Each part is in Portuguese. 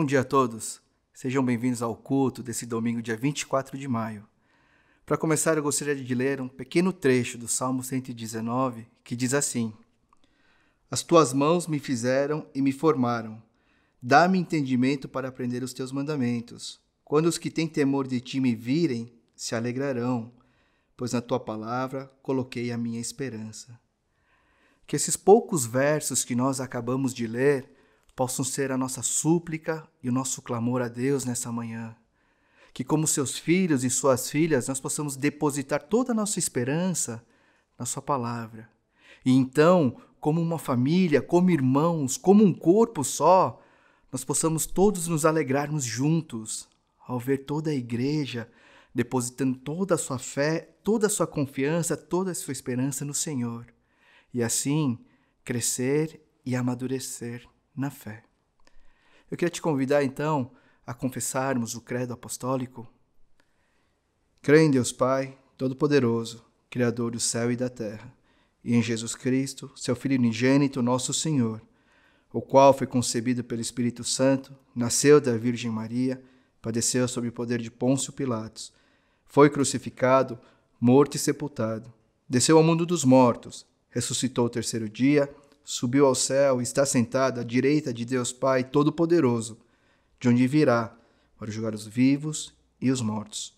Bom dia a todos. Sejam bem-vindos ao culto desse domingo, dia 24 de maio. Para começar, eu gostaria de ler um pequeno trecho do Salmo 119, que diz assim: As tuas mãos me fizeram e me formaram. Dá-me entendimento para aprender os teus mandamentos. Quando os que têm temor de ti me virem, se alegrarão, pois na tua palavra coloquei a minha esperança. Que esses poucos versos que nós acabamos de ler possam ser a nossa súplica e o nosso clamor a Deus nessa manhã. Que como seus filhos e suas filhas, nós possamos depositar toda a nossa esperança na sua palavra. E então, como uma família, como irmãos, como um corpo só, nós possamos todos nos alegrarmos juntos ao ver toda a igreja depositando toda a sua fé, toda a sua confiança, toda a sua esperança no Senhor. E assim, crescer e amadurecer na fé. Eu queria te convidar, então, a confessarmos o credo apostólico. Creio em Deus Pai, Todo-Poderoso, Criador do céu e da terra, e em Jesus Cristo, seu Filho unigênito, nosso Senhor, o qual foi concebido pelo Espírito Santo, nasceu da Virgem Maria, padeceu sob o poder de Pôncio Pilatos, foi crucificado, morto e sepultado, desceu ao mundo dos mortos, ressuscitou o terceiro dia, subiu ao céu e está sentado à direita de Deus Pai Todo-Poderoso, de onde virá para julgar os vivos e os mortos.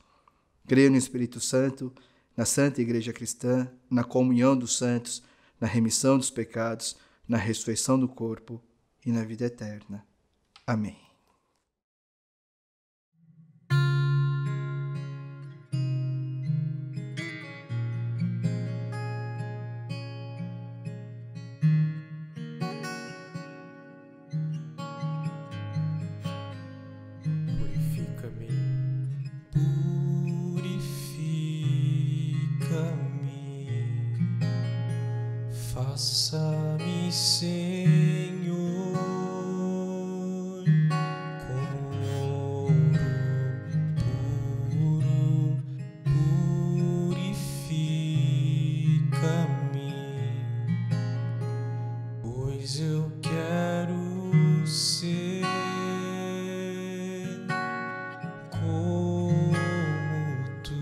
Creio no Espírito Santo, na Santa Igreja Cristã, na comunhão dos santos, na remissão dos pecados, na ressurreição do corpo e na vida eterna. Amém. Faça-me, Senhor, como ouro puro, purifica-me, pois eu quero ser como tu.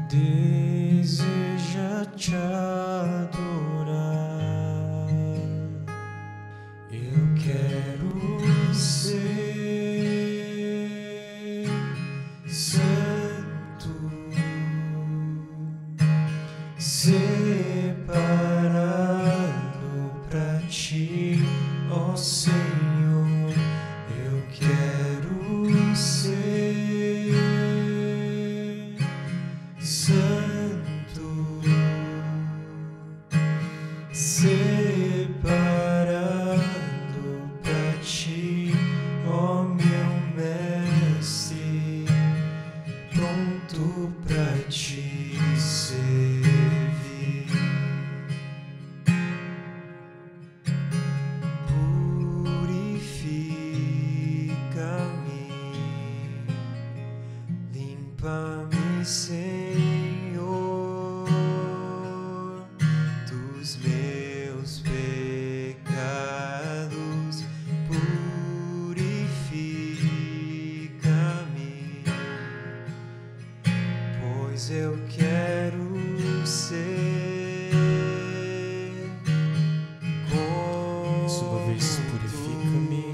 Deseja te adorar. Eu quero ser santo, separado para ti, ó Senhor. Eu quero ser santo, separado para ti, ó meu mestre, pronto para te servir. Purifica-me, limpa-me, Senhor, dos meus pecados. Purifica-me, pois eu quero ser como mais uma vez, purifica-me.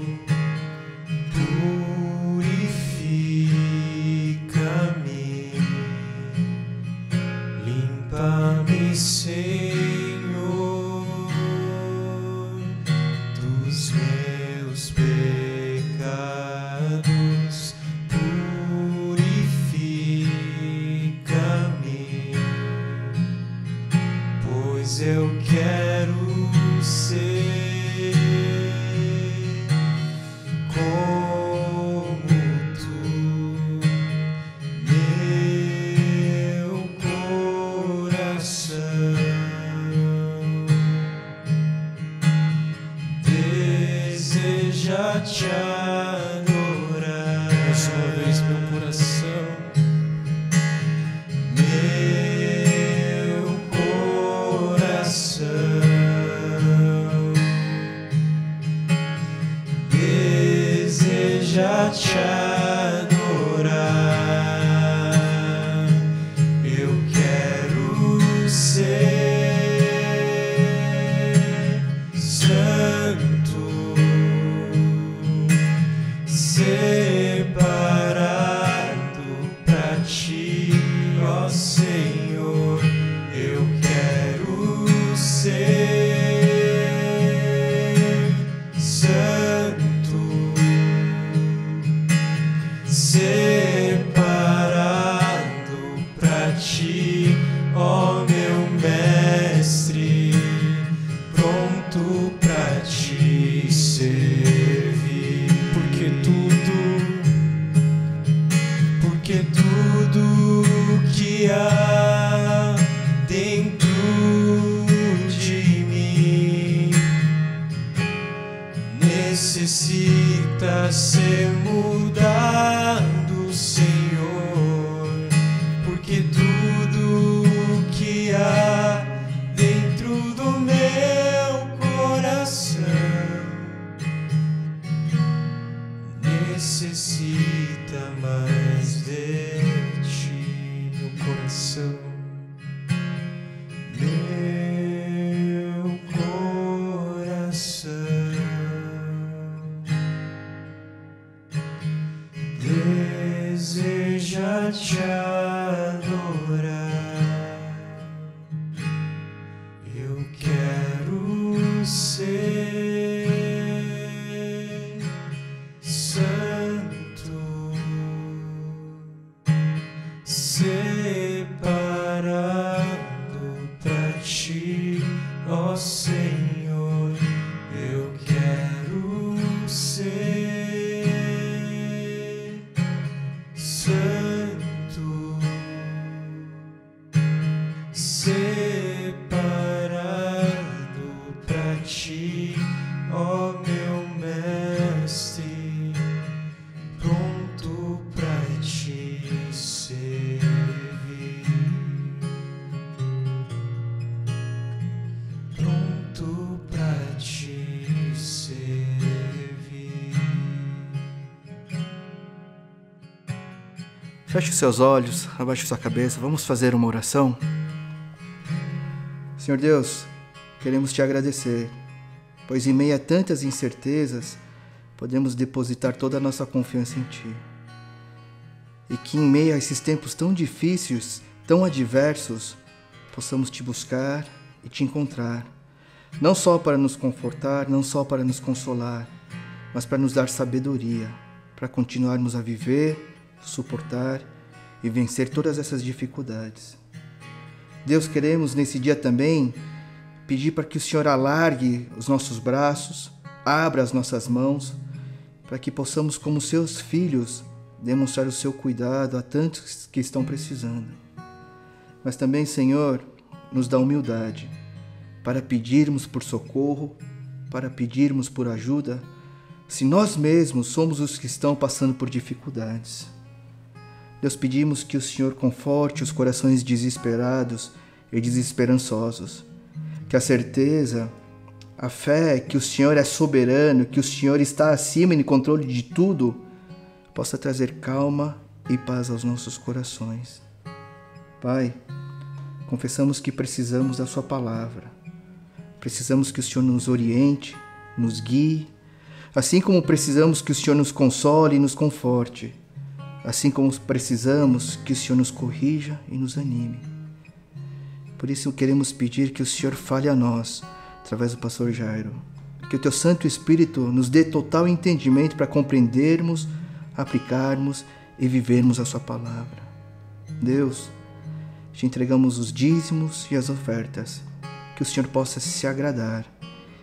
Purifica-me, limpa-me, Senhor, dos meus pecados. Purifica-me, pois eu quero ser como tu. Meu coração deseja te adorar. Mais uma vez, meu coração, meu deseja te adorar. Eu quero ser santo, separado pra ti, ó Senhor. Eu quero ser santo, separado pra ti, ó meu mestre, pronto pra te servir. Porque tudo que há dentro de mim necessita ser mudado, Senhor. Porque tudo que há dentro do meu coração necessita mais de ti, meu coração. Meu coração deseja te adorar. Eu quero ser santo, separado pra ti, ó Senhor. Eu quero ser santo, separado pra ti, ó meu mestre, pronto pra te servir, pronto pra te servir. Feche os seus olhos, abaixe sua cabeça, vamos fazer uma oração. Senhor Deus, queremos te agradecer, pois em meio a tantas incertezas, podemos depositar toda a nossa confiança em Ti. E que em meio a esses tempos tão difíceis, tão adversos, possamos Te buscar e Te encontrar, não só para nos confortar, não só para nos consolar, mas para nos dar sabedoria, para continuarmos a viver, suportar e vencer todas essas dificuldades. Deus, queremos nesse dia também pedir para que o Senhor alargue os nossos braços, abra as nossas mãos, para que possamos, como seus filhos, demonstrar o seu cuidado a tantos que estão precisando. Mas também, Senhor, nos dá humildade para pedirmos por socorro, para pedirmos por ajuda, se nós mesmos somos os que estão passando por dificuldades. Deus, pedimos que o Senhor conforte os corações desesperados e desesperançosos, que a certeza, a fé que o Senhor é soberano, que o Senhor está acima e no controle de tudo, possa trazer calma e paz aos nossos corações. Pai, confessamos que precisamos da Sua palavra, precisamos que o Senhor nos oriente, nos guie, assim como precisamos que o Senhor nos console e nos conforte, assim como precisamos que o Senhor nos corrija e nos anime. Por isso queremos pedir que o Senhor fale a nós, através do pastor Jairo, que o Teu Santo Espírito nos dê total entendimento para compreendermos, aplicarmos e vivermos a Sua palavra. Deus, Te entregamos os dízimos e as ofertas, que o Senhor possa se agradar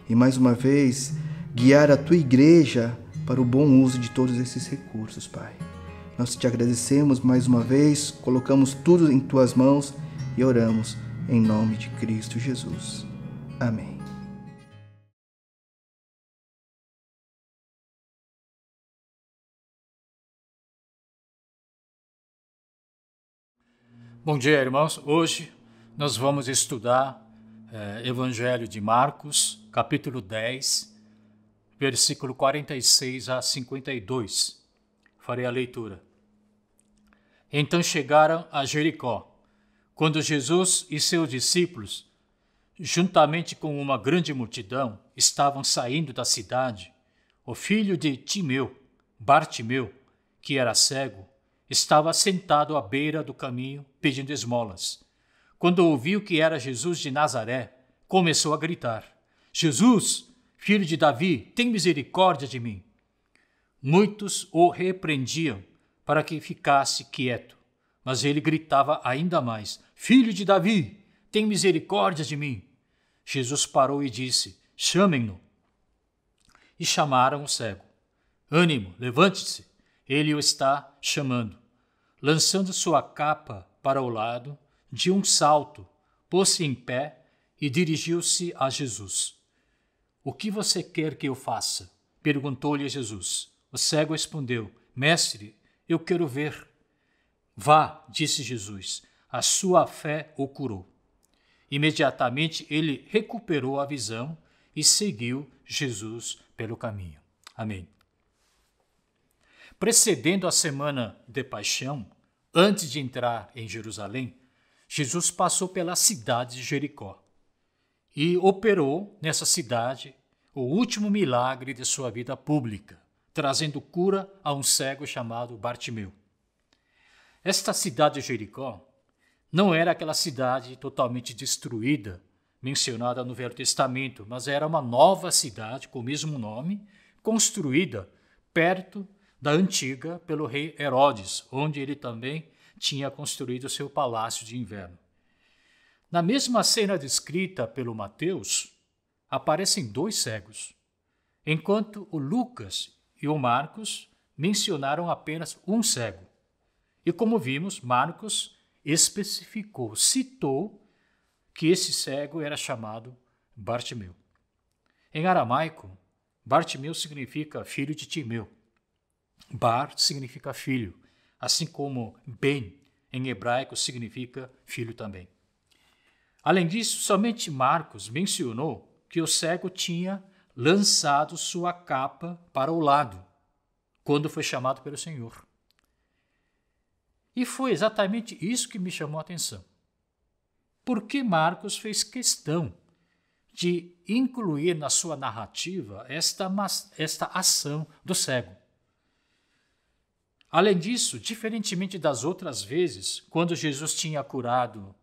e mais uma vez guiar a Tua igreja para o bom uso de todos esses recursos, Pai. Nós Te agradecemos mais uma vez, colocamos tudo em Tuas mãos e oramos em nome de Cristo Jesus. Amém. Bom dia, irmãos. Hoje nós vamos estudar Evangelho de Marcos, capítulo 10, versículo 46 a 52. farei a leitura. Então chegaram a Jericó, quando Jesus e seus discípulos, juntamente com uma grande multidão, estavam saindo da cidade. O filho de Timeu, Bartimeu, que era cego, estava sentado à beira do caminho pedindo esmolas. Quando ouviu que era Jesus de Nazaré, começou a gritar: Jesus, filho de Davi, tem misericórdia de mim. Muitos o repreendiam para que ficasse quieto, mas ele gritava ainda mais: Filho de Davi, tem misericórdia de mim. Jesus parou e disse: Chamem-no. E chamaram o cego. Ânimo, levante-se, ele o está chamando. Lançando sua capa para o lado, de um salto, pôs-se em pé e dirigiu-se a Jesus. O que você quer que eu faça? Perguntou-lhe Jesus. O cego respondeu: Mestre, eu quero ver. Vá, disse Jesus, a sua fé o curou. Imediatamente ele recuperou a visão e seguiu Jesus pelo caminho. Amém. Precedendo a semana de paixão, antes de entrar em Jerusalém, Jesus passou pela cidade de Jericó e operou nessa cidade o último milagre de sua vida pública, trazendo cura a um cego chamado Bartimeu. Esta cidade de Jericó não era aquela cidade totalmente destruída, mencionada no Velho Testamento, mas era uma nova cidade com o mesmo nome, construída perto da antiga pelo rei Herodes, onde ele também tinha construído seu palácio de inverno. Na mesma cena descrita pelo Mateus, aparecem dois cegos, enquanto o Lucas e o Marcos mencionaram apenas um cego. E como vimos, Marcos especificou, citou que esse cego era chamado Bartimeu. Em aramaico, Bartimeu significa filho de Timeu. Bar significa filho, assim como Ben, em hebraico, significa filho também. Além disso, somente Marcos mencionou que o cego tinha lançado sua capa para o lado, quando foi chamado pelo Senhor. E foi exatamente isso que me chamou a atenção. Por que Marcos fez questão de incluir na sua narrativa esta ação do cego? Além disso, diferentemente das outras vezes, quando Jesus tinha curado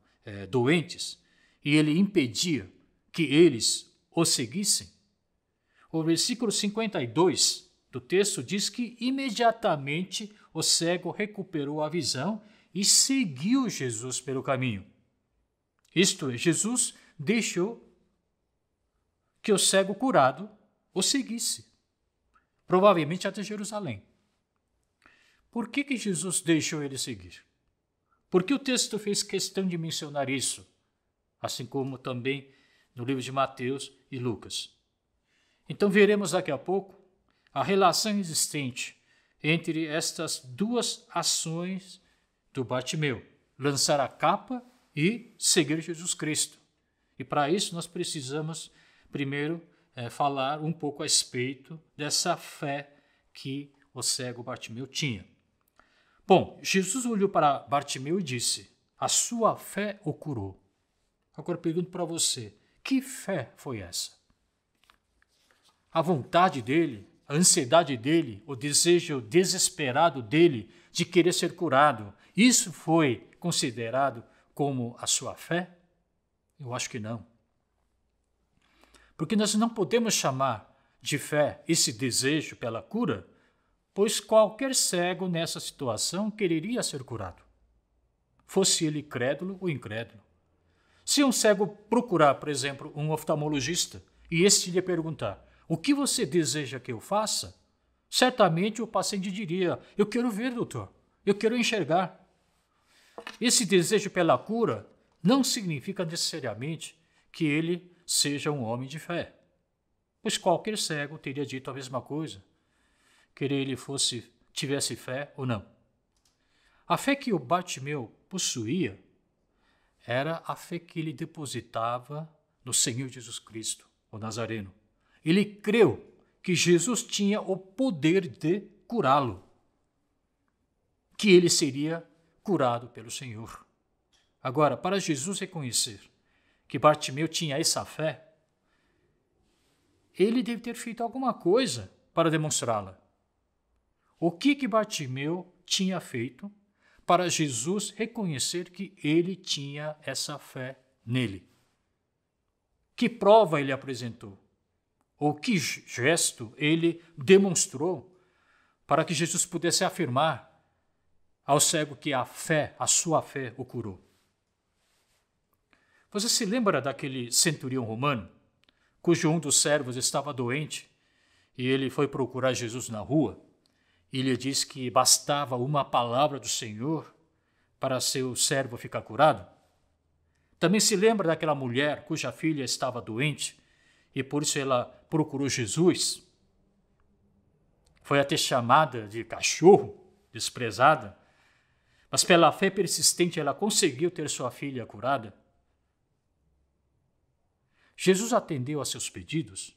doentes e ele impedia que eles o seguissem, o versículo 52 do texto diz que imediatamente o cego recuperou a visão e seguiu Jesus pelo caminho. Isto é, Jesus deixou que o cego curado o seguisse, provavelmente até Jerusalém. Por que Jesus deixou ele seguir? Porque o texto fez questão de mencionar isso, assim como também no livro de Mateus e Lucas. Então veremos daqui a pouco a relação existente entre estas duas ações do Bartimeu, lançar a capa e seguir Jesus Cristo. E para isso nós precisamos primeiro falar um pouco a respeito dessa fé que o cego Bartimeu tinha. Bom, Jesus olhou para Bartimeu e disse: a sua fé o curou. Agora eu pergunto para você, que fé foi essa? A vontade dele, a ansiedade dele, o desejo desesperado dele de querer ser curado, isso foi considerado como a sua fé? Eu acho que não. Porque nós não podemos chamar de fé esse desejo pela cura, pois qualquer cego nessa situação quereria ser curado, fosse ele crédulo ou incrédulo. Se um cego procurar, por exemplo, um oftalmologista e este lhe perguntar: o que você deseja que eu faça? Certamente o paciente diria: eu quero ver, doutor, eu quero enxergar. Esse desejo pela cura não significa necessariamente que ele seja um homem de fé, pois qualquer cego teria dito a mesma coisa, quer ele tivesse fé ou não. A fé que o Bartimeu possuía era a fé que ele depositava no Senhor Jesus Cristo, o Nazareno. Ele creu que Jesus tinha o poder de curá-lo. que ele seria curado pelo Senhor. Agora, para Jesus reconhecer que Bartimeu tinha essa fé, ele deve ter feito alguma coisa para demonstrá-la. O que Bartimeu tinha feito para Jesus reconhecer que ele tinha essa fé nele? Que prova ele apresentou? Ou que gesto ele demonstrou para que Jesus pudesse afirmar ao cego que a sua fé, o curou? Você se lembra daquele centurião romano, cujo um dos servos estava doente, e ele foi procurar Jesus na rua, e lhe disse que bastava uma palavra do Senhor para seu servo ficar curado? Também se lembra daquela mulher cuja filha estava doente, e por isso ela procurou Jesus? Foi até chamada de cachorro, desprezada, mas pela fé persistente ela conseguiu ter sua filha curada. Jesus atendeu a seus pedidos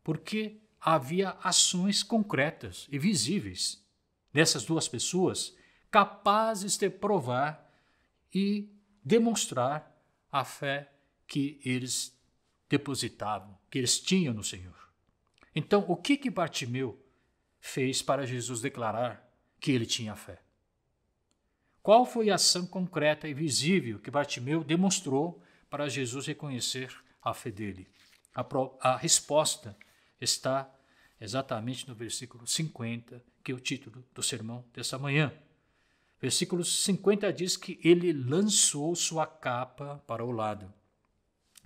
porque havia ações concretas e visíveis dessas duas pessoas capazes de provar e demonstrar a fé que eles depositavam, que eles tinham no Senhor. Então, o que Bartimeu fez para Jesus declarar que ele tinha fé? Qual foi a ação concreta e visível que Bartimeu demonstrou para Jesus reconhecer a fé dele? A resposta está exatamente no versículo 50, que é o título do sermão dessa manhã. Versículo 50 diz que ele lançou sua capa para o lado.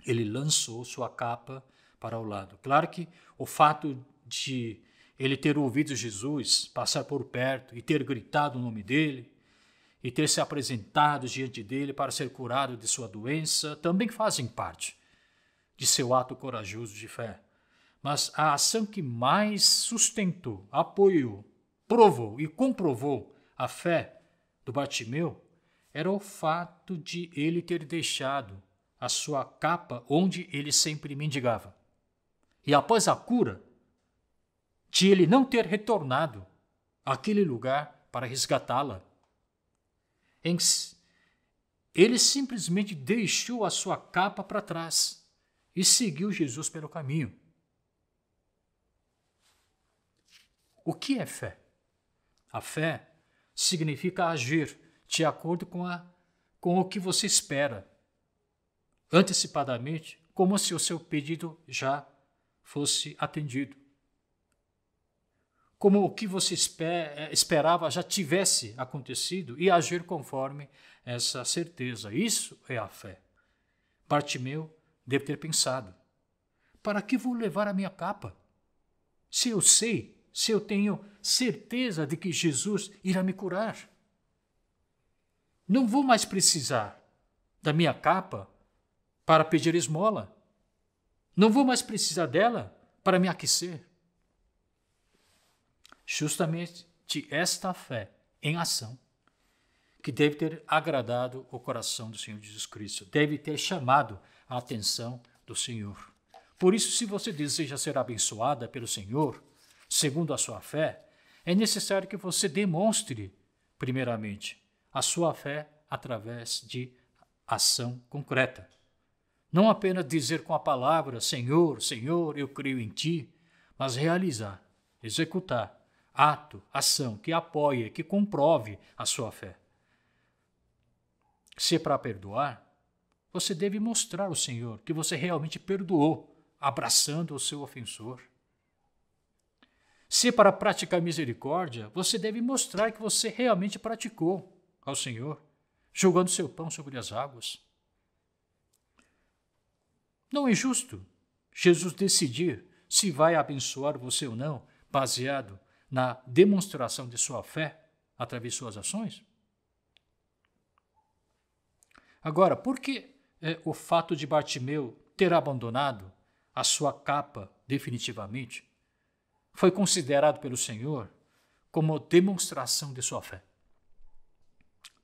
Ele lançou sua capa para o lado. Claro que o fato de ele ter ouvido Jesus passar por perto e ter gritado o nome dele e ter se apresentado diante dele para ser curado de sua doença também fazem parte de seu ato corajoso de fé. Mas a ação que mais sustentou, apoiou, provou e comprovou a fé do Bartimeu era o fato de ele ter deixado a sua capa onde ele sempre mendigava. E após a cura, de ele não ter retornado àquele lugar para resgatá-la. Ele simplesmente deixou a sua capa para trás e seguiu Jesus pelo caminho. O que é fé? A fé significa agir de acordo com o que você espera, antecipadamente, como se o seu pedido já fosse atendido. Como o que você esperava já tivesse acontecido e agir conforme essa certeza. Isso é a fé. Bartimeu deve ter pensado: para que vou levar a minha capa? Se eu tenho certeza de que Jesus irá me curar. Não vou mais precisar da minha capa para pedir esmola. Não vou mais precisar dela para me aquecer. Justamente esta fé em ação que deve ter agradado o coração do Senhor Jesus Cristo, deve ter chamado a atenção do Senhor. Por isso, se você deseja ser abençoada pelo Senhor, segundo a sua fé, é necessário que você demonstre, primeiramente, a sua fé através de ação concreta. Não apenas dizer com a palavra, Senhor, Senhor, eu creio em Ti, mas realizar, executar, ato, ação que apoie, que comprove a sua fé. Se é para perdoar, você deve mostrar ao Senhor que você realmente perdoou, abraçando o seu ofensor. Se é para praticar misericórdia, você deve mostrar que você realmente praticou ao Senhor, jogando seu pão sobre as águas. Não é justo Jesus decidir se vai abençoar você ou não, baseado na demonstração de sua fé através de suas ações? Agora, por que o fato de Bartimeu ter abandonado a sua capa definitivamente foi considerado pelo Senhor como demonstração de sua fé?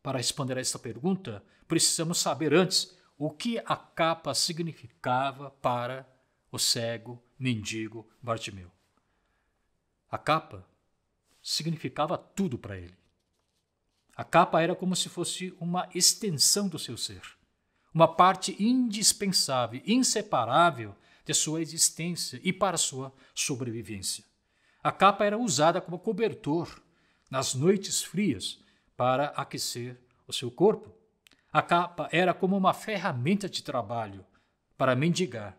Para responder a esta pergunta, precisamos saber antes o que a capa significava para o cego mendigo Bartimeu. A capa significava tudo para ele. A capa era como se fosse uma extensão do seu ser, uma parte indispensável, inseparável de sua existência e para sua sobrevivência. A capa era usada como cobertor nas noites frias para aquecer o seu corpo. A capa era como uma ferramenta de trabalho para mendigar,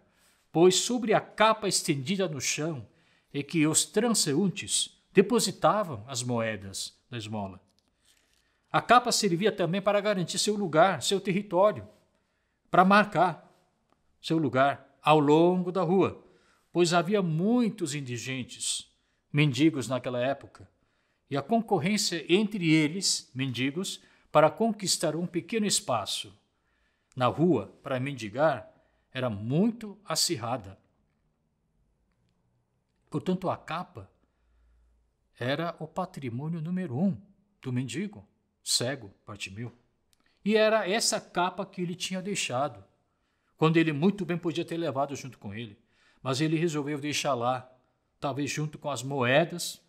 pois sobre a capa estendida no chão é que os transeuntes depositavam as moedas da esmola. A capa servia também para garantir seu lugar, seu território, para marcar seu lugar ao longo da rua, pois havia muitos indigentes, mendigos naquela época, e a concorrência entre eles, mendigos, para conquistar um pequeno espaço na rua para mendigar era muito acirrada. Portanto, a capa era o patrimônio número 1 do mendigo, cego, Bartimeu. E era essa capa que ele tinha deixado, quando ele muito bem podia ter levado junto com ele. Mas ele resolveu deixar lá, talvez junto com as moedas.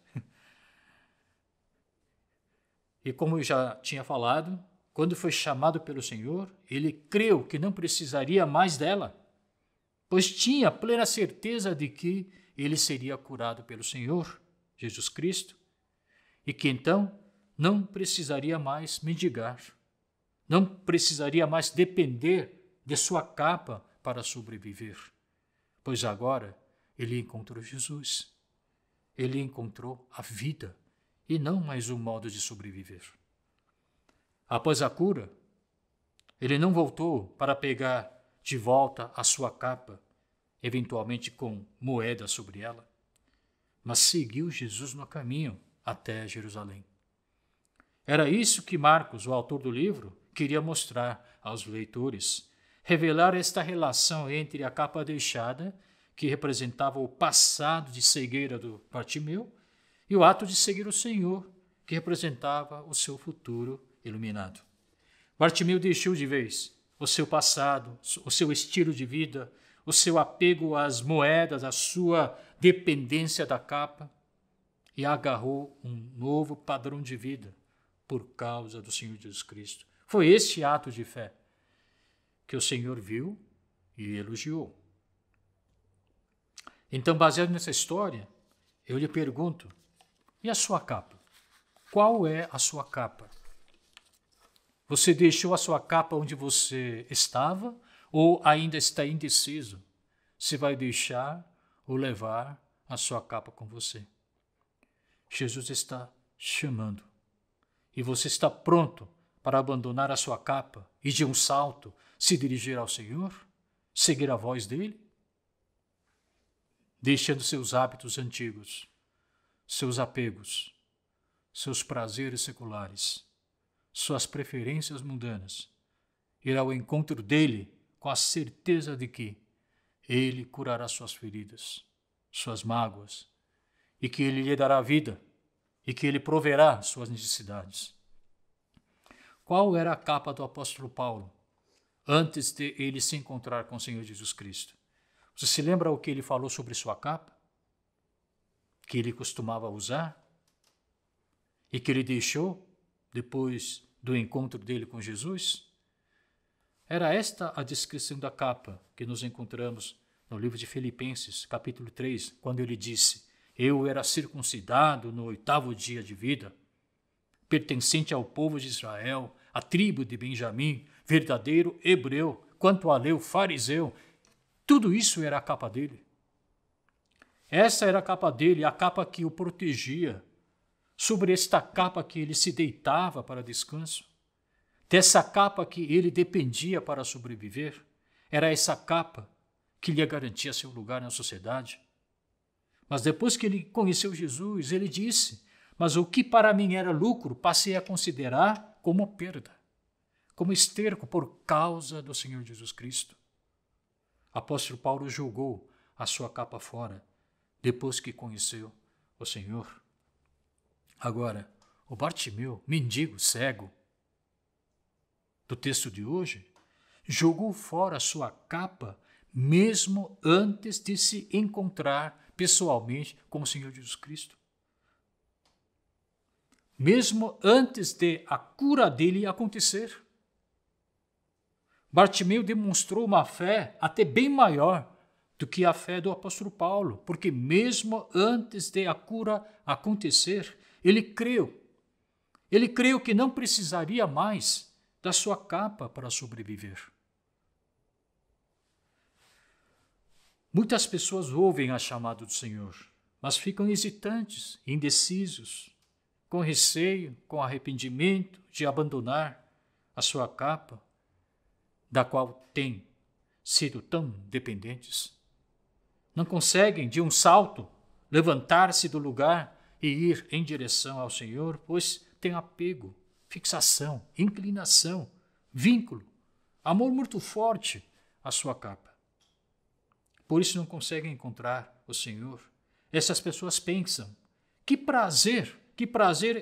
E como eu já tinha falado, quando foi chamado pelo Senhor, ele creu que não precisaria mais dela, pois tinha plena certeza de que ele seria curado pelo Senhor, Jesus Cristo, e que então não precisaria mais mendigar, não precisaria mais depender de sua capa para sobreviver, pois agora ele encontrou Jesus, ele encontrou a vida e não mais um modo de sobreviver. Após a cura, ele não voltou para pegar de volta a sua capa, eventualmente com moedas sobre ela, mas seguiu Jesus no caminho até Jerusalém. Era isso que Marcos, o autor do livro, queria mostrar aos leitores, revelar esta relação entre a capa deixada, que representava o passado de cegueira do Bartimeu, e o ato de seguir o Senhor, que representava o seu futuro iluminado. Bartimeu deixou de vez o seu passado, o seu estilo de vida, o seu apego às moedas, a sua dependência da capa, e agarrou um novo padrão de vida por causa do Senhor Jesus Cristo. Foi este ato de fé que o Senhor viu e elogiou. Então, baseado nessa história, eu lhe pergunto, e a sua capa? Qual é a sua capa? Você deixou a sua capa onde você estava ou ainda está indeciso se vai deixar ou levar a sua capa com você? Jesus está chamando e você está pronto para abandonar a sua capa e de um salto se dirigir ao Senhor, seguir a voz dele? Deixando seus hábitos antigos, seus apegos, seus prazeres seculares, suas preferências mundanas, ir ao encontro dele com a certeza de que ele curará suas feridas, suas mágoas, e que ele lhe dará vida, e que ele proverá suas necessidades. Qual era a capa do apóstolo Paulo antes de ele se encontrar com o Senhor Jesus Cristo? Você se lembra o que ele falou sobre sua capa? Que ele costumava usar? E que ele deixou depois do encontro dele com Jesus? Era esta a descrição da capa que nos encontramos no livro de Filipenses, capítulo 3, quando ele disse: eu era circuncidado no 8º dia de vida, pertencente ao povo de Israel, à tribo de Benjamim, verdadeiro hebreu, quanto a lei, fariseu. Tudo isso era a capa dele. Essa era a capa dele, a capa que o protegia. Sobre esta capa que ele se deitava para descanso. Dessa capa que ele dependia para sobreviver. Era essa capa que lhe garantia seu lugar na sociedade. Mas depois que ele conheceu Jesus, ele disse: mas o que para mim era lucro, passei a considerar como perda, como esterco por causa do Senhor Jesus Cristo. Apóstolo Paulo jogou a sua capa fora, depois que conheceu o Senhor. Agora, o Bartimeu, mendigo, cego, do texto de hoje, jogou fora a sua capa mesmo antes de se encontrar pessoalmente com o Senhor Jesus Cristo. mesmo antes de a cura dele acontecer. Bartimeu demonstrou uma fé até bem maior do que a fé do apóstolo Paulo, porque mesmo antes de a cura acontecer, ele creu. Ele creu que não precisaria mais da sua capa para sobreviver. Muitas pessoas ouvem a chamada do Senhor, mas ficam hesitantes, indecisos, com receio, com arrependimento de abandonar a sua capa, da qual têm sido tão dependentes. Não conseguem, de um salto, levantar-se do lugar e ir em direção ao Senhor, pois têm apego, fixação, inclinação, vínculo, amor muito forte à sua capa. Por isso não conseguem encontrar o Senhor. Essas pessoas pensam, que prazer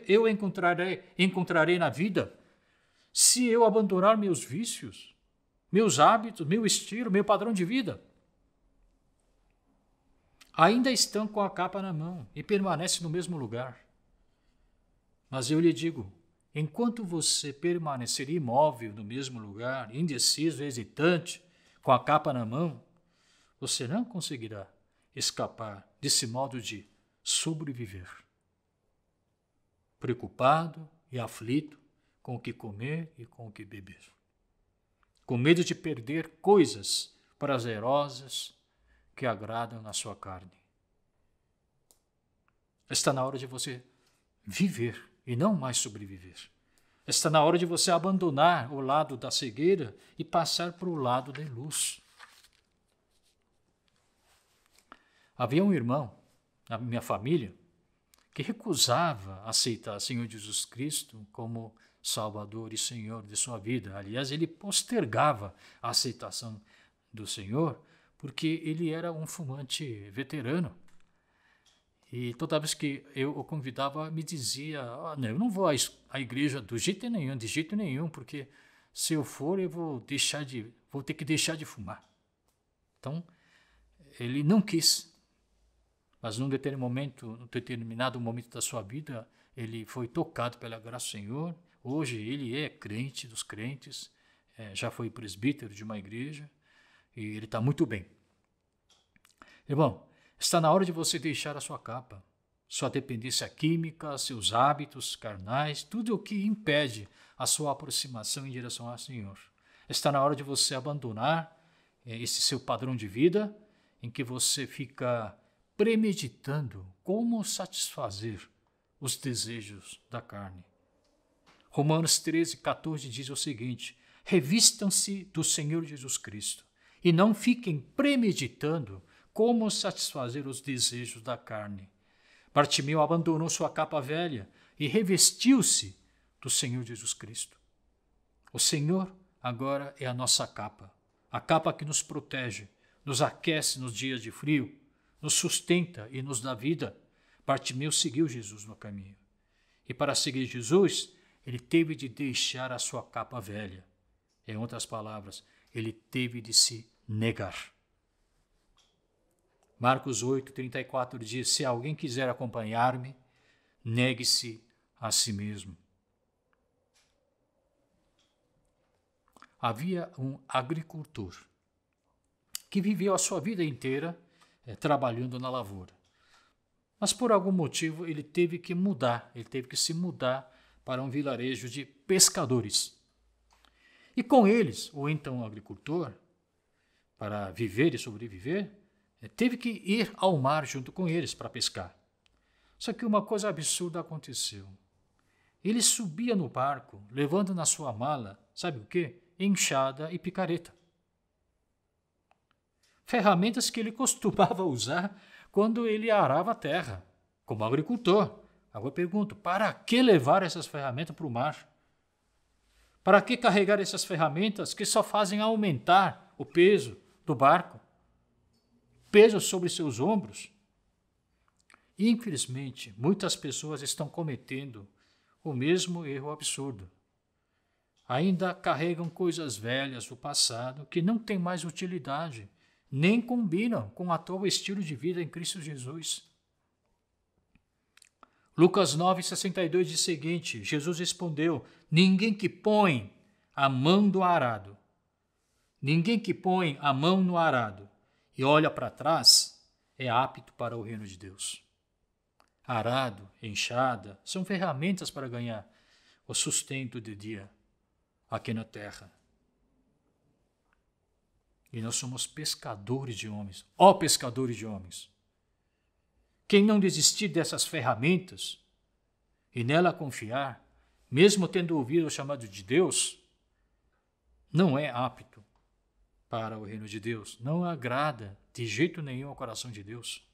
eu encontrarei na vida se eu abandonar meus vícios, meus hábitos, meu estilo, meu padrão de vida. Ainda estão com a capa na mão e permanecem no mesmo lugar. Mas eu lhe digo, enquanto você permanecer imóvel no mesmo lugar, indeciso, hesitante, com a capa na mão, você não conseguirá escapar desse modo de sobreviver. Preocupado e aflito com o que comer e com o que beber. Com medo de perder coisas prazerosas que agradam na sua carne. Está na hora de você viver e não mais sobreviver. Está na hora de você abandonar o lado da cegueira e passar para o lado da luz. Havia um irmão na minha família que recusava aceitar o Senhor Jesus Cristo como Salvador e Senhor de sua vida. Aliás, ele postergava a aceitação do Senhor porque ele era um fumante veterano. E toda vez que eu o convidava, me dizia, não, eu não vou à igreja de jeito nenhum, porque se eu for, eu vou ter que deixar de fumar. Então, ele não quis. Mas num determinado momento da sua vida, ele foi tocado pela graça do Senhor. Hoje ele é crente dos crentes, já foi presbítero de uma igreja e ele está muito bem. Irmão, está na hora de você deixar a sua capa, sua dependência química, seus hábitos carnais, tudo o que impede a sua aproximação em direção ao Senhor. Está na hora de você abandonar esse seu padrão de vida em que você fica premeditando como satisfazer os desejos da carne. Romanos 13:14 diz o seguinte: revistam-se do Senhor Jesus Cristo e não fiquem premeditando como satisfazer os desejos da carne. Bartimeu abandonou sua capa velha e revestiu-se do Senhor Jesus Cristo. O Senhor agora é a nossa capa, a capa que nos protege, nos aquece nos dias de frio, nos sustenta e nos dá vida. Bartimeu seguiu Jesus no caminho. E para seguir Jesus, ele teve de deixar a sua capa velha. Em outras palavras, ele teve de se negar. Marcos 8:34 diz, se alguém quiser acompanhar-me, negue-se a si mesmo. Havia um agricultor que viveu a sua vida inteira trabalhando na lavoura. Mas por algum motivo ele teve que se mudar para um vilarejo de pescadores. E com eles, o então agricultor, para viver e sobreviver, teve que ir ao mar junto com eles para pescar. Só que uma coisa absurda aconteceu. Ele subia no barco, levando na sua mala, sabe o quê? Enxada e picareta. Ferramentas que ele costumava usar quando ele arava a terra, como agricultor. Agora eu pergunto, para que levar essas ferramentas para o mar? Para que carregar essas ferramentas que só fazem aumentar o peso do barco? Peso sobre seus ombros? Infelizmente, muitas pessoas estão cometendo o mesmo erro absurdo. Ainda carregam coisas velhas do passado que não têm mais utilidade, nem combinam com o atual estilo de vida em Cristo Jesus. Lucas 9,62 diz o seguinte: Jesus respondeu: ninguém que põe a mão no arado, e olha para trás é apto para o reino de Deus. Arado, enxada, são ferramentas para ganhar o sustento de dia aqui na terra. E nós somos pescadores de homens, pescadores de homens. Quem não desistir dessas ferramentas e nela confiar, mesmo tendo ouvido o chamado de Deus, não é apto para o reino de Deus, não agrada de jeito nenhum ao coração de Deus.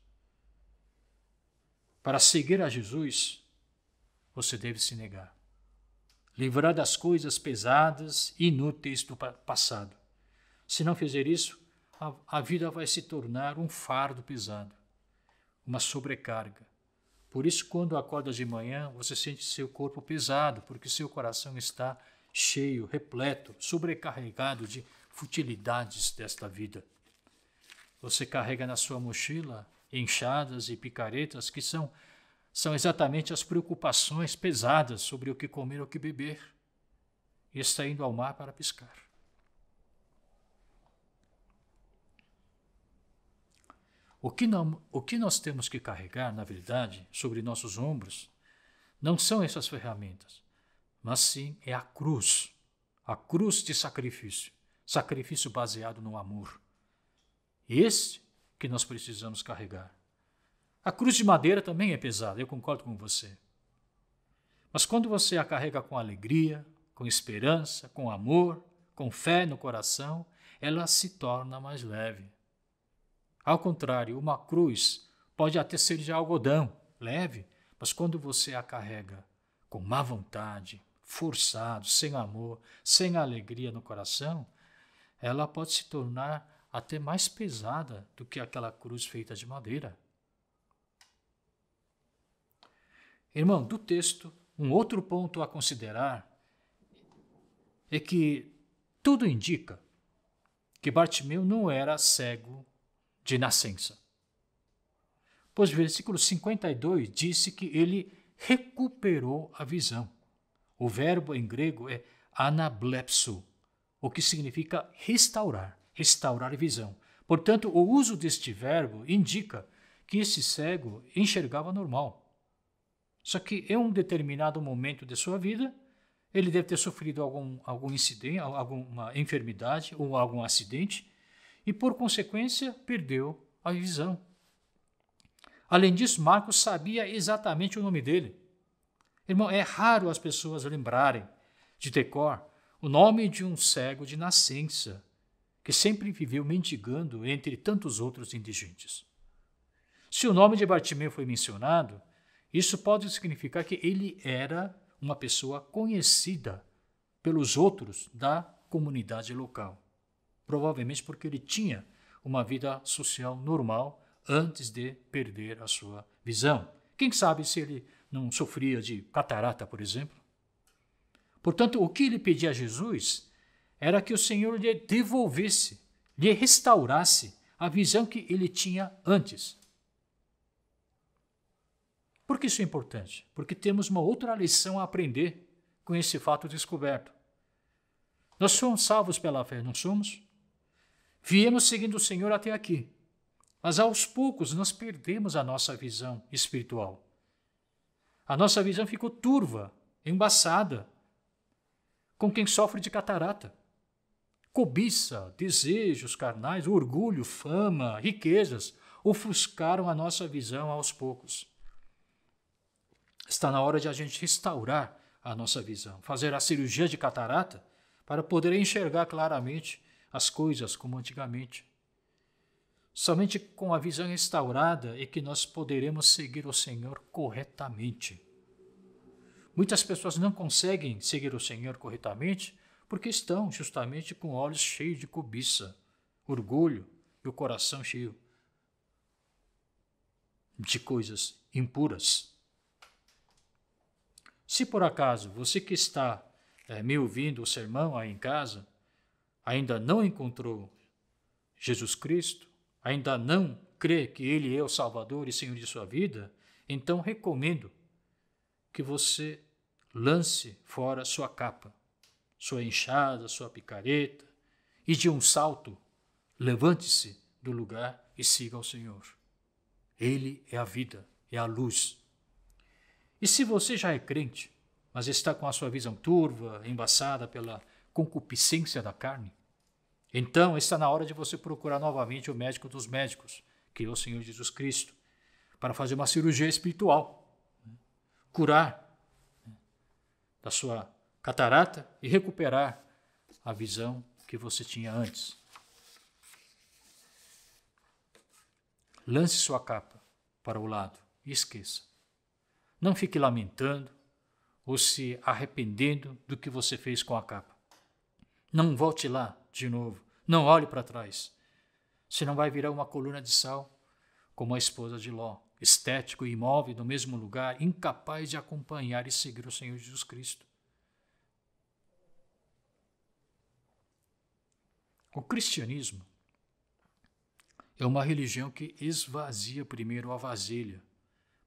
Para seguir a Jesus, você deve se negar, livrar das coisas pesadas e inúteis do passado. Se não fizer isso, a vida vai se tornar um fardo pesado, uma sobrecarga. Por isso, quando acorda de manhã, você sente seu corpo pesado, porque seu coração está cheio, repleto, sobrecarregado de futilidades desta vida. Você carrega na sua mochila enxadas e picaretas que são exatamente as preocupações pesadas sobre o que comer ou o que beber, e está indo ao mar para pescar. O que nós temos que carregar, na verdade, sobre nossos ombros, não são essas ferramentas, mas sim é a cruz de sacrifício baseado no amor. Esse que nós precisamos carregar. A cruz de madeira também é pesada, eu concordo com você. Mas quando você a carrega com alegria, com esperança, com amor, com fé no coração, ela se torna mais leve. Ao contrário, uma cruz pode até ser de algodão, leve, mas quando você a carrega com má vontade, forçado, sem amor, sem alegria no coração, ela pode se tornar até mais pesada do que aquela cruz feita de madeira. Irmão, do texto, um outro ponto a considerar é que tudo indica que Bartimeu não era cego de nascença. Pois o versículo 52 disse que ele recuperou a visão. O verbo em grego é anablepso, o que significa restaurar a visão. Portanto, o uso deste verbo indica que esse cego enxergava normal. Só que em um determinado momento de sua vida, ele deve ter sofrido algum incidente, alguma enfermidade ou algum acidente, e, por consequência, perdeu a visão. Além disso, Marcos sabia exatamente o nome dele. Irmão, é raro as pessoas lembrarem de decor o nome de um cego de nascença, que sempre viveu mendigando entre tantos outros indigentes. Se o nome de Bartimeu foi mencionado, isso pode significar que ele era uma pessoa conhecida pelos outros da comunidade local. Provavelmente porque ele tinha uma vida social normal antes de perder a sua visão. Quem sabe se ele não sofria de catarata, por exemplo? Portanto, o que ele pedia a Jesus era que o Senhor lhe devolvesse, lhe restaurasse a visão que ele tinha antes. Por que isso é importante? Porque temos uma outra lição a aprender com esse fato descoberto. Nós somos salvos pela fé, não somos? Viemos seguindo o Senhor até aqui, mas aos poucos nós perdemos a nossa visão espiritual. A nossa visão ficou turva, embaçada, com quem sofre de catarata. Cobiça, desejos carnais, orgulho, fama, riquezas ofuscaram a nossa visão aos poucos. Está na hora de a gente restaurar a nossa visão, fazer a cirurgia de catarata para poder enxergar claramente as coisas como antigamente. Somente com a visão restaurada é que nós poderemos seguir o Senhor corretamente. Muitas pessoas não conseguem seguir o Senhor corretamente porque estão justamente com olhos cheios de cobiça, orgulho e o coração cheio de coisas impuras. Se por acaso você que está me ouvindo o sermão aí em casa ainda não encontrou Jesus Cristo, ainda não crê que Ele é o Salvador e Senhor de sua vida, então recomendo que você lance fora sua capa, sua enxada, sua picareta, e de um salto, levante-se do lugar e siga ao Senhor. Ele é a vida, é a luz. E se você já é crente, mas está com a sua visão turva, embaçada pela concupiscência da carne, então está na hora de você procurar novamente o médico dos médicos, que é o Senhor Jesus Cristo, para fazer uma cirurgia espiritual, curar da sua catarata e recuperar a visão que você tinha antes. Lance sua capa para o lado e esqueça. Não fique lamentando ou se arrependendo do que você fez com a capa. Não volte lá de novo. Não olhe para trás. Senão vai virar uma coluna de sal, como a esposa de Ló, estético e imóvel no mesmo lugar, incapaz de acompanhar e seguir o Senhor Jesus Cristo. O cristianismo é uma religião que esvazia primeiro a vasilha,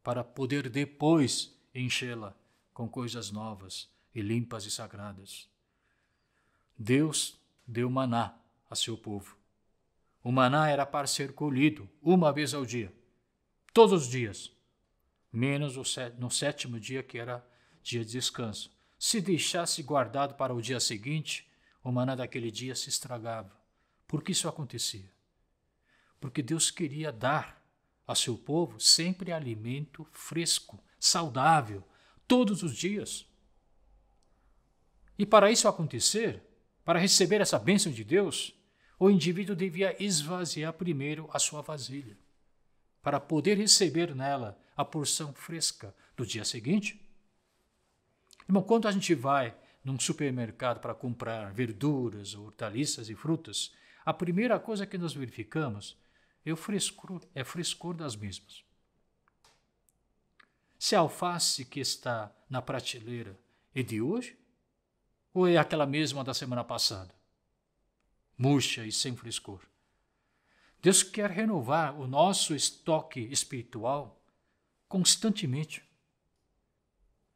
para poder depois enchê-la com coisas novas e limpas e sagradas. Deus deu maná a seu povo. O maná era para ser colhido uma vez ao dia, todos os dias, menos no sétimo dia, que era dia de descanso. Se deixasse guardado para o dia seguinte, o maná daquele dia se estragava. Por que isso acontecia? Porque Deus queria dar a seu povo sempre alimento fresco, saudável, todos os dias. E para isso acontecer, para receber essa bênção de Deus, o indivíduo devia esvaziar primeiro a sua vasilha, para poder receber nela a porção fresca do dia seguinte. Irmão, quando a gente vai num supermercado para comprar verduras, hortaliças e frutas, a primeira coisa que nós verificamos é o frescor das mesmas. Se a alface que está na prateleira é de hoje, ou é aquela mesma da semana passada? Murcha e sem frescor. Deus quer renovar o nosso estoque espiritual constantemente.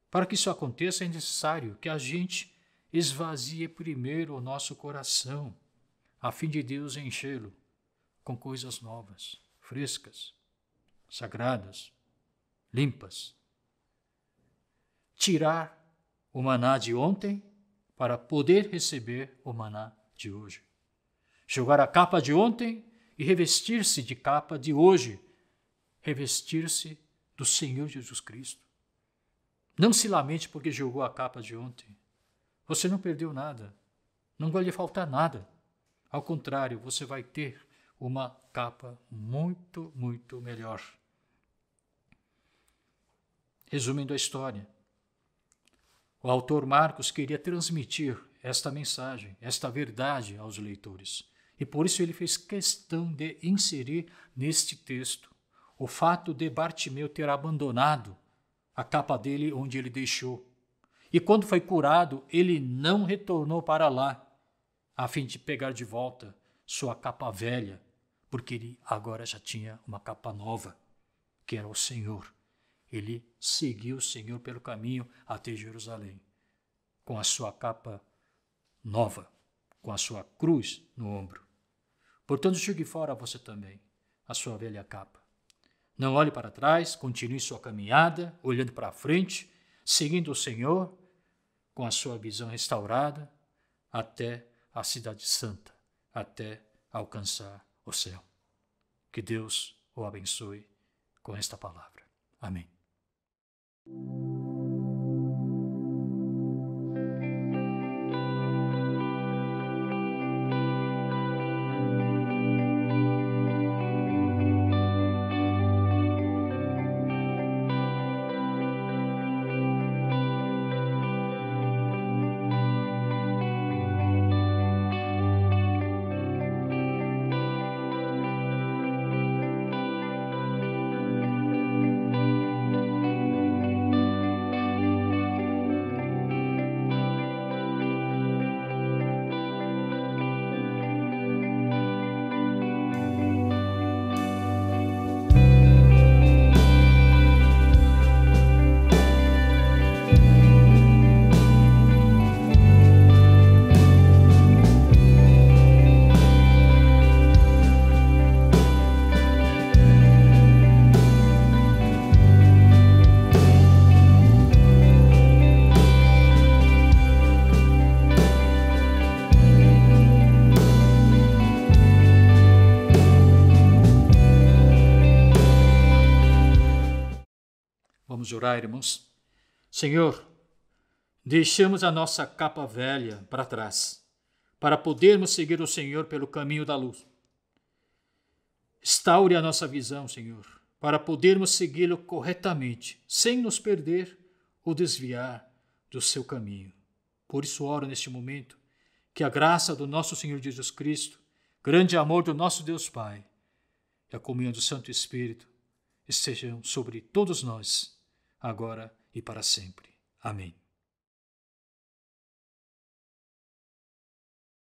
Para que isso aconteça, é necessário que a gente esvazie primeiro o nosso coração, a fim de Deus enchê-lo com coisas novas, frescas, sagradas, limpas. Tirar o maná de ontem para poder receber o maná de hoje. Jogar a capa de ontem e revestir-se de capa de hoje. Revestir-se do Senhor Jesus Cristo. Não se lamente porque jogou a capa de ontem. Você não perdeu nada. Não vai lhe faltar nada. Ao contrário, você vai ter uma capa muito, muito melhor. Resumindo a história, o autor Marcos queria transmitir esta mensagem, esta verdade aos leitores. E por isso ele fez questão de inserir neste texto o fato de Bartimeu ter abandonado a capa dele onde ele deixou. E quando foi curado, ele não retornou para lá, a fim de pegar de volta sua capa velha, porque ele agora já tinha uma capa nova, que era o Senhor. Ele seguiu o Senhor pelo caminho até Jerusalém, com a sua capa nova, com a sua cruz no ombro. Portanto, jogue fora você também a sua velha capa. Não olhe para trás, continue sua caminhada, olhando para frente, seguindo o Senhor, com a sua visão restaurada, até a cidade santa, até alcançar o céu. Que Deus o abençoe com esta palavra. Amém. Vamos orar, irmãos. Senhor, deixamos a nossa capa velha para trás, para podermos seguir o Senhor pelo caminho da luz. Restaure a nossa visão, Senhor, para podermos segui-lo corretamente, sem nos perder ou desviar do seu caminho. Por isso oro neste momento que a graça do nosso Senhor Jesus Cristo, grande amor do nosso Deus Pai e a comunhão do Santo Espírito estejam sobre todos nós, agora e para sempre. Amém.